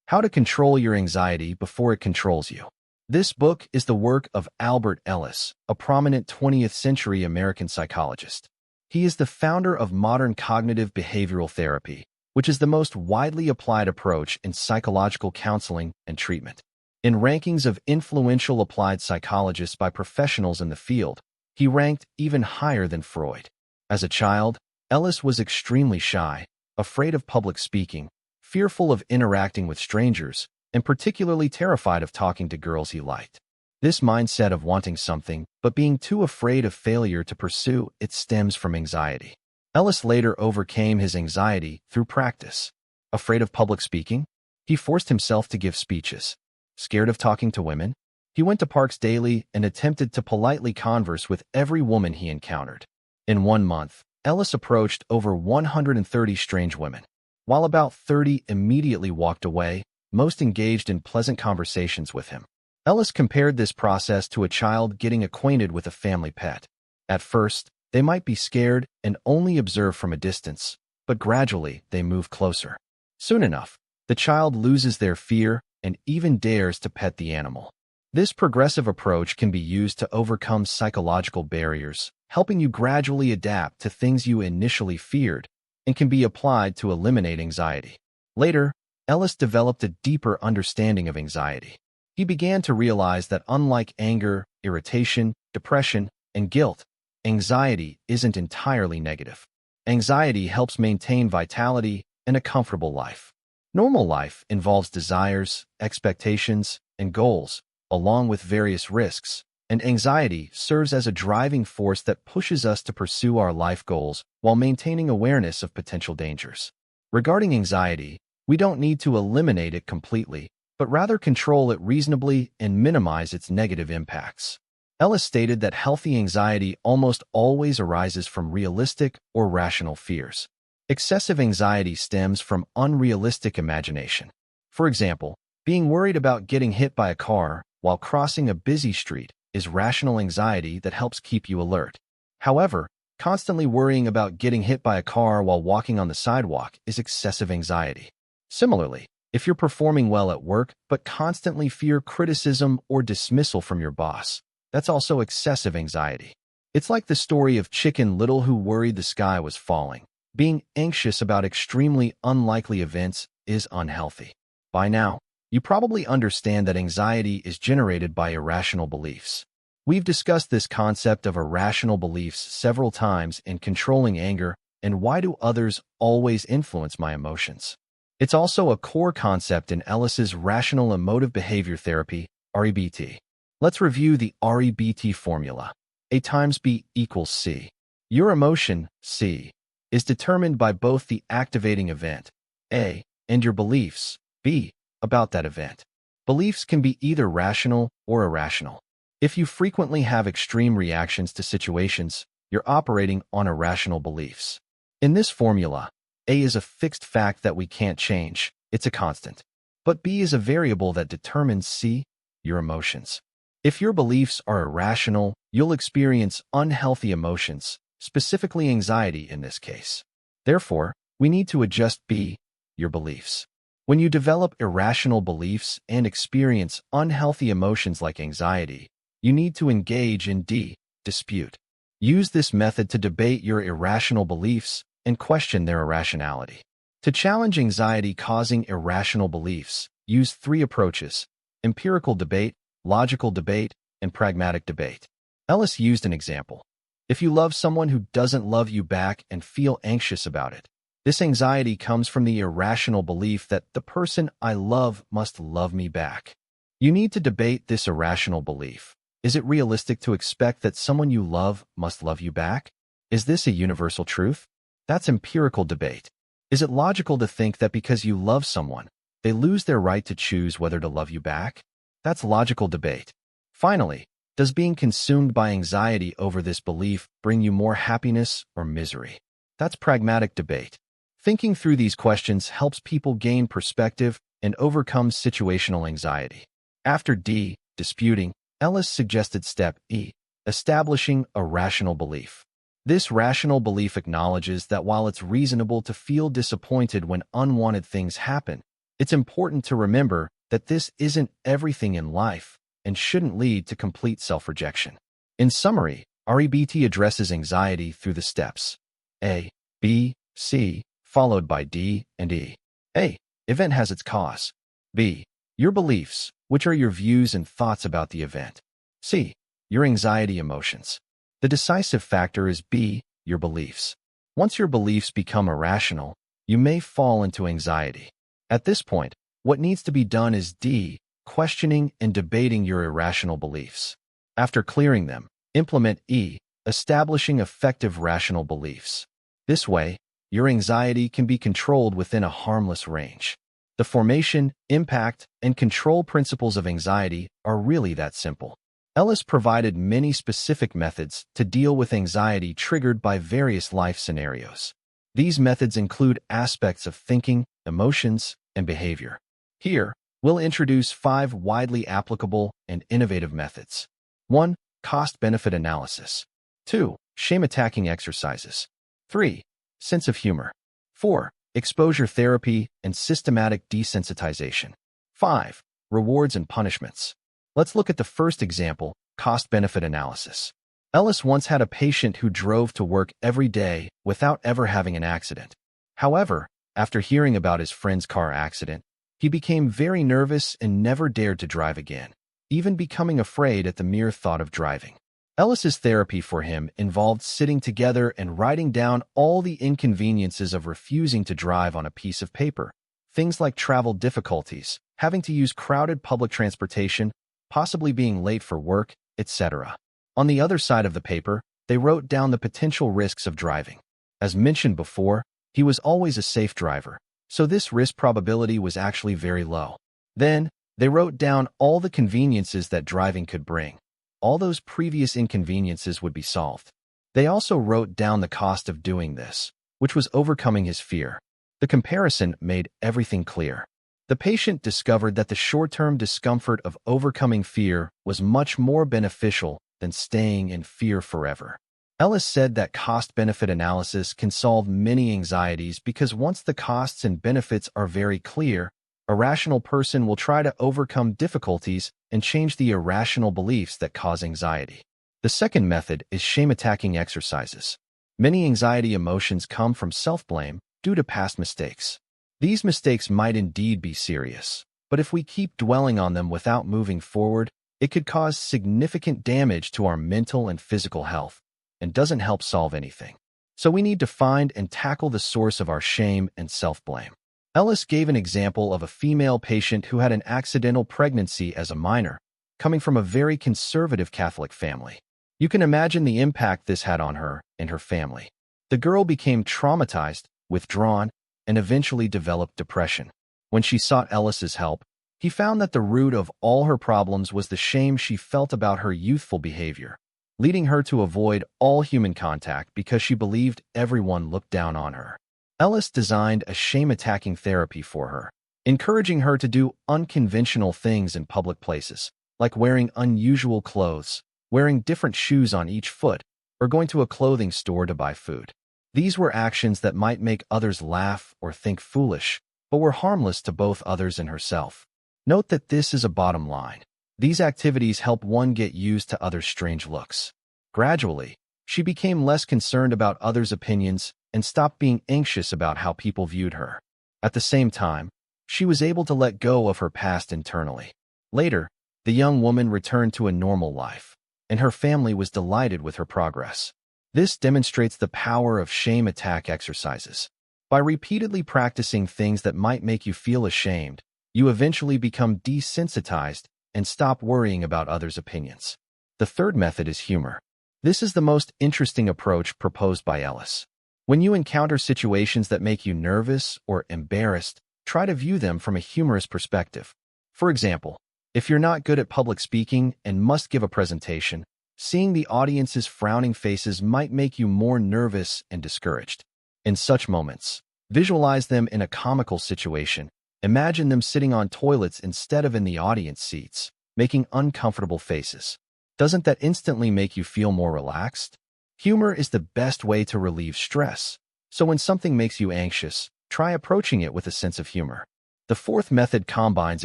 How to Control Your Anxiety Before It Controls You. This book is the work of Albert Ellis, a prominent 20th-century American psychologist. He is the founder of modern cognitive behavioral therapy, which is the most widely applied approach in psychological counseling and treatment. In rankings of influential applied psychologists by professionals in the field, he ranked even higher than Freud. As a child, Ellis was extremely shy, afraid of public speaking, fearful of interacting with strangers, and particularly terrified of talking to girls he liked. This mindset of wanting something, but being too afraid of failure to pursue it stems from anxiety. Ellis later overcame his anxiety through practice. Afraid of public speaking? He forced himself to give speeches. Scared of talking to women? He went to parks daily and attempted to politely converse with every woman he encountered. In 1 month, Ellis approached over 130 strange women. While about 30 immediately walked away, most engaged in pleasant conversations with him. Ellis compared this process to a child getting acquainted with a family pet. At first, they might be scared and only observe from a distance, but gradually they move closer. Soon enough, the child loses their fear and even dares to pet the animal. This progressive approach can be used to overcome psychological barriers, helping you gradually adapt to things you initially feared, and can be applied to eliminate anxiety. Later, Ellis developed a deeper understanding of anxiety. He began to realize that unlike anger, irritation, depression, and guilt, anxiety isn't entirely negative. Anxiety helps maintain vitality and a comfortable life. Normal life involves desires, expectations, and goals, along with various risks, and anxiety serves as a driving force that pushes us to pursue our life goals while maintaining awareness of potential dangers. Regarding anxiety, we don't need to eliminate it completely, but rather control it reasonably and minimize its negative impacts. Ellis stated that healthy anxiety almost always arises from realistic or rational fears. Excessive anxiety stems from unrealistic imagination. For example, being worried about getting hit by a car while crossing a busy street is rational anxiety that helps keep you alert. However, constantly worrying about getting hit by a car while walking on the sidewalk is excessive anxiety. Similarly, if you're performing well at work but constantly fear criticism or dismissal from your boss, that's also excessive anxiety. It's like the story of Chicken Little who worried the sky was falling. Being anxious about extremely unlikely events is unhealthy. By now, you probably understand that anxiety is generated by irrational beliefs. We've discussed this concept of irrational beliefs several times in Controlling Anger and Why Do Others Always Influence My Emotions. It's also a core concept in Ellis's Rational Emotive Behavior Therapy, REBT. Let's review the REBT formula. A times B equals C. Your emotion, C, is determined by both the activating event, A, and your beliefs, B, about that event. Beliefs can be either rational or irrational. If you frequently have extreme reactions to situations, you're operating on irrational beliefs. In this formula, A is a fixed fact that we can't change, it's a constant. But B is a variable that determines C, your emotions. If your beliefs are irrational, you'll experience unhealthy emotions, specifically anxiety in this case. Therefore, we need to adjust B, your beliefs. When you develop irrational beliefs and experience unhealthy emotions like anxiety, you need to engage in D, dispute. Use this method to debate your irrational beliefs and question their irrationality. To challenge anxiety-causing irrational beliefs, use 3 approaches: empirical debate, logical debate, and pragmatic debate. Ellis used an example. If you love someone who doesn't love you back and feel anxious about it, this anxiety comes from the irrational belief that the person I love must love me back. You need to debate this irrational belief. Is it realistic to expect that someone you love must love you back? Is this a universal truth? That's empirical debate. Is it logical to think that because you love someone, they lose their right to choose whether to love you back? That's logical debate. Finally, does being consumed by anxiety over this belief bring you more happiness or misery? That's pragmatic debate. Thinking through these questions helps people gain perspective and overcome situational anxiety. After D, disputing, Ellis suggested step E, establishing a rational belief. This rational belief acknowledges that while it's reasonable to feel disappointed when unwanted things happen, It's important to remember that this isn't everything in life and shouldn't lead to complete self-rejection. In summary, REBT addresses anxiety through the steps A, B, C, followed by D and E. A. Event has its cause. B. Your beliefs, which are your views and thoughts about the event. C. Your anxiety emotions. The decisive factor is B. Your beliefs. Once your beliefs become irrational, you may fall into anxiety. At this point, what needs to be done is D. Questioning and debating your irrational beliefs. After clearing them, implement E. Establishing effective rational beliefs. This way, your anxiety can be controlled within a harmless range. The formation, impact, and control principles of anxiety are really that simple. Ellis provided many specific methods to deal with anxiety triggered by various life scenarios. These methods include aspects of thinking, emotions, and behavior. Here, we'll introduce 5 widely applicable and innovative methods. 1. Cost-benefit analysis. 2. Shame-attacking exercises. 3. Sense of humor. 4. Exposure therapy and systematic desensitization. 5. Rewards and punishments. Let's look at the first example, cost-benefit analysis. Ellis once had a patient who drove to work every day without ever having an accident. However, after hearing about his friend's car accident, he became very nervous and never dared to drive again, even becoming afraid at the mere thought of driving. Ellis's therapy for him involved sitting together and writing down all the inconveniences of refusing to drive on a piece of paper. Things like travel difficulties, having to use crowded public transportation, possibly being late for work, etc. On the other side of the paper, they wrote down the potential risks of driving. As mentioned before, he was always a safe driver, so this risk probability was actually very low. Then, they wrote down all the conveniences that driving could bring. All those previous inconveniences would be solved. They also wrote down the cost of doing this, which was overcoming his fear. The comparison made everything clear. The patient discovered that the short-term discomfort of overcoming fear was much more beneficial than staying in fear forever. Ellis said that cost-benefit analysis can solve many anxieties because once the costs and benefits are very clear, a rational person will try to overcome difficulties and change the irrational beliefs that cause anxiety. The second method is shame-attacking exercises. Many anxiety emotions come from self-blame due to past mistakes. These mistakes might indeed be serious, but if we keep dwelling on them without moving forward, it could cause significant damage to our mental and physical health and doesn't help solve anything. So we need to find and tackle the source of our shame and self-blame. Ellis gave an example of a female patient who had an accidental pregnancy as a minor, coming from a very conservative Catholic family. You can imagine the impact this had on her and her family. The girl became traumatized, withdrawn, and eventually developed depression. When she sought Ellis's help, he found that the root of all her problems was the shame she felt about her youthful behavior, leading her to avoid all human contact because she believed everyone looked down on her. Ellis designed a shame-attacking therapy for her, encouraging her to do unconventional things in public places, like wearing unusual clothes, wearing different shoes on each foot, or going to a clothing store to buy food. These were actions that might make others laugh or think foolish, but were harmless to both others and herself. Note that this is a bottom line. These activities help one get used to others' strange looks. Gradually, she became less concerned about others' opinions and stopped being anxious about how people viewed her. At the same time, she was able to let go of her past internally. Later, the young woman returned to a normal life, and her family was delighted with her progress. This demonstrates the power of shame attack exercises. By repeatedly practicing things that might make you feel ashamed, you eventually become desensitized and stop worrying about others' opinions. The third method is humor. This is the most interesting approach proposed by Ellis. When you encounter situations that make you nervous or embarrassed, try to view them from a humorous perspective. For example, if you're not good at public speaking and must give a presentation, seeing the audience's frowning faces might make you more nervous and discouraged. In such moments, visualize them in a comical situation. Imagine them sitting on toilets instead of in the audience seats, making uncomfortable faces. Doesn't that instantly make you feel more relaxed? Humor is the best way to relieve stress, so when something makes you anxious, try approaching it with a sense of humor. The fourth method combines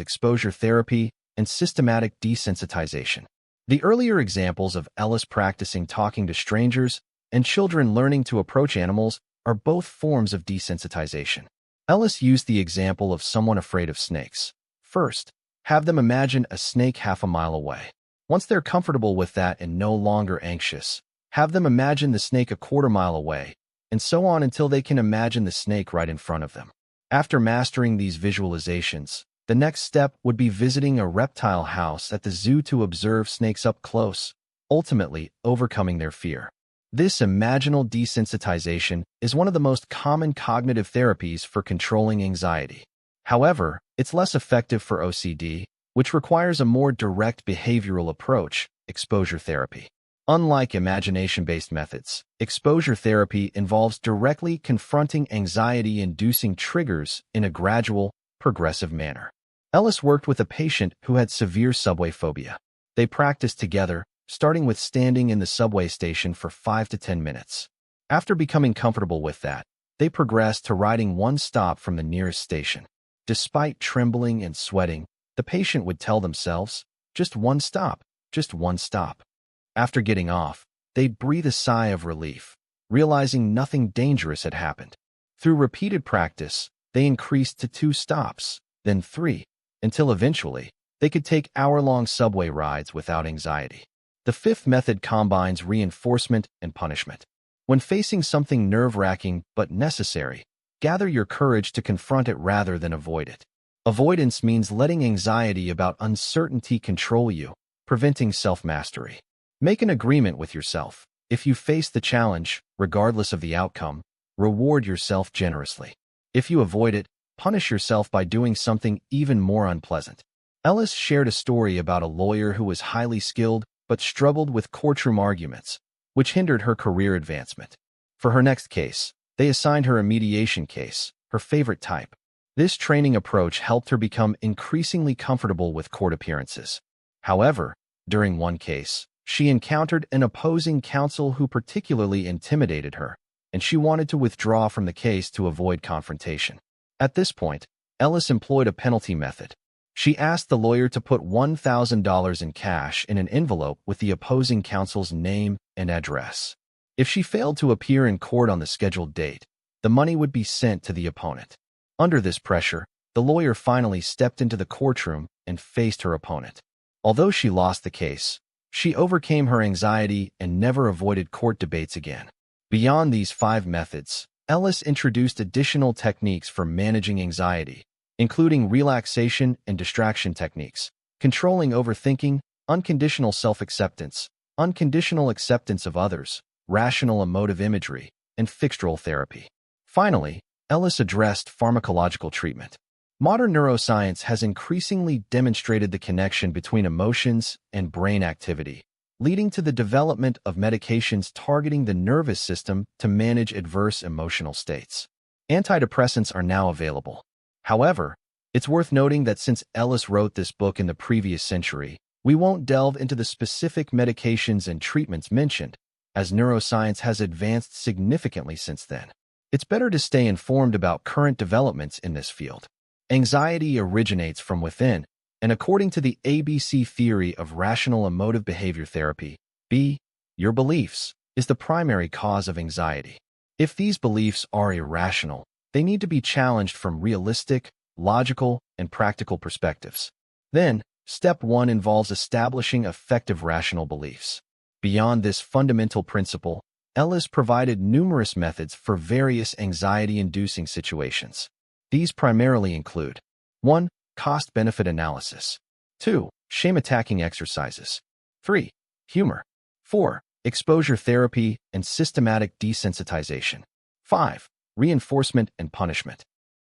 exposure therapy and systematic desensitization. The earlier examples of Ellis practicing talking to strangers and children learning to approach animals are both forms of desensitization. Ellis used the example of someone afraid of snakes. First, have them imagine a snake half a mile away. Once they're comfortable with that and no longer anxious, have them imagine the snake a quarter-mile away, and so on until they can imagine the snake right in front of them. After mastering these visualizations, the next step would be visiting a reptile house at the zoo to observe snakes up close, ultimately overcoming their fear. This imaginal desensitization is one of the most common cognitive therapies for controlling anxiety. However, it's less effective for OCD, which requires a more direct behavioral approach, exposure therapy. Unlike imagination-based methods, exposure therapy involves directly confronting anxiety-inducing triggers in a gradual, progressive manner. Ellis worked with a patient who had severe subway phobia. They practiced together, starting with standing in the subway station for 5 to 10 minutes. After becoming comfortable with that, they progressed to riding one stop from the nearest station. Despite trembling and sweating, the patient would tell themselves, "Just one stop, just one stop." After getting off, they'd breathe a sigh of relief, realizing nothing dangerous had happened. Through repeated practice, they increased to 2 stops, then 3, until eventually, they could take hour-long subway rides without anxiety. The fifth method combines reinforcement and punishment. When facing something nerve-wracking but necessary, gather your courage to confront it rather than avoid it. Avoidance means letting anxiety about uncertainty control you, preventing self-mastery. Make an agreement with yourself. If you face the challenge, regardless of the outcome, reward yourself generously. If you avoid it, punish yourself by doing something even more unpleasant. Ellis shared a story about a lawyer who was highly skilled but struggled with courtroom arguments, which hindered her career advancement. For her next case, they assigned her a mediation case, her favorite type. This training approach helped her become increasingly comfortable with court appearances. However, during one case, she encountered an opposing counsel who particularly intimidated her, and she wanted to withdraw from the case to avoid confrontation. At this point, Ellis employed a penalty method. She asked the lawyer to put $1,000 in cash in an envelope with the opposing counsel's name and address. If she failed to appear in court on the scheduled date, the money would be sent to the opponent. Under this pressure, the lawyer finally stepped into the courtroom and faced her opponent. Although she lost the case, she overcame her anxiety and never avoided court debates again. Beyond these 5 methods, Ellis introduced additional techniques for managing anxiety, including relaxation and distraction techniques, controlling overthinking, unconditional self-acceptance, unconditional acceptance of others, rational emotive imagery, and fixed-role therapy. Finally, Ellis addressed pharmacological treatment. Modern neuroscience has increasingly demonstrated the connection between emotions and brain activity, leading to the development of medications targeting the nervous system to manage adverse emotional states. Antidepressants are now available. However, it's worth noting that since Ellis wrote this book in the previous century, we won't delve into the specific medications and treatments mentioned, as neuroscience has advanced significantly since then. It's better to stay informed about current developments in this field. Anxiety originates from within, and according to the ABC theory of rational emotive behavior therapy, your beliefs is the primary cause of anxiety. If these beliefs are irrational, they need to be challenged from realistic, logical, and practical perspectives. Then, step 1 involves establishing effective rational beliefs. Beyond this fundamental principle, Ellis provided numerous methods for various anxiety-inducing situations. These primarily include 1. Cost-benefit analysis. 2. Shame-attacking exercises. 3. Humor. 4. Exposure therapy and systematic desensitization. 5. Reinforcement and punishment.